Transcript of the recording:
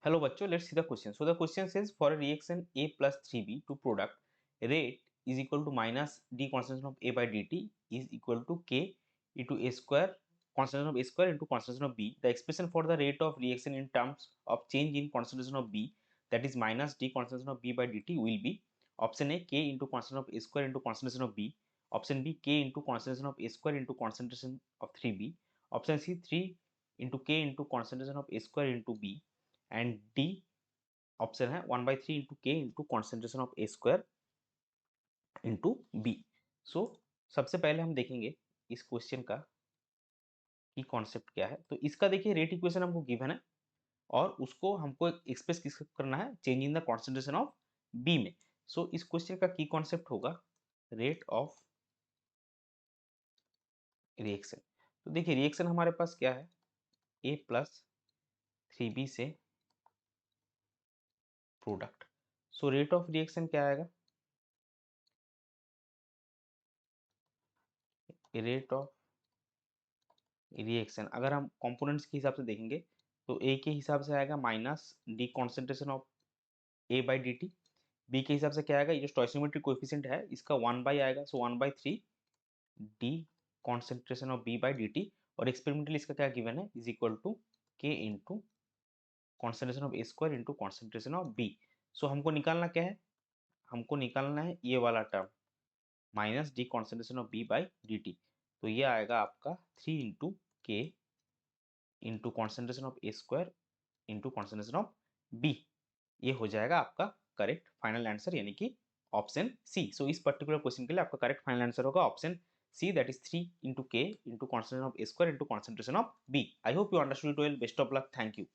Hello बच्चों, let's see the question. So the question says for a reaction A plus 3B to product, rate is equal to minus d concentration of A by dt is equal to K into A square concentration of A square into concentration of B. The expression for the rate of reaction in terms of change in concentration of B, that is minus d concentration of B by dt, will be option A K into concentration of A square into concentration of B, option B K into concentration of A square into concentration of 3B, option C 3 into K into concentration of A square into B, and D option है 1/3 into K into concentration of A square into B. So सबसे पहले हम देखेंगे इस question का की concept क्या है। तो इसका देखिए रेट इक्वेशन हमको गिवन है और उसको हमको एक्सप्रेस किस करना है, change in the concentration of B में। सो इस क्वेश्चन का की कॉन्सेप्ट होगा रेट ऑफ रिएक्शन। तो देखिए रिएक्शन हमारे पास क्या है, ए प्लस 3b से product. So rate of reaction क्या आएगा, रेट ऑफ रिएक्शन अगर हम कंपोनेंट्स के हिसाब से देखेंगे तो ए के हिसाब से आएगा minus D concentration of A by D T, B के हिसाब से क्या आएगा, ये जो स्टोइचियोमेट्रिक कोएफिशिएंट है इसका 1 बाई आएगा, so 1/3 D concentration of B by D T, और एक्सपेरिमेंटली इसका क्या गिवन है is equal to K into concentration of A square into concentration of B. So हमको निकालना क्या है, हमको निकालना है ये वाला term minus D concentration of B by D T. तो ये आएगा आपका 3 into K into concentration of A square into concentration of B. ये हो जाएगा आपका करेक्ट फाइनल आंसर, यानी कि ऑप्शन सी। सो इस पर्टिकुलर क्वेश्चन के लिए आपका करेक्ट फाइनल आंसर होगा option C, that is 3 into K into concentration of A square into concentration of B. I hope you understood it well. Best of luck, thank you.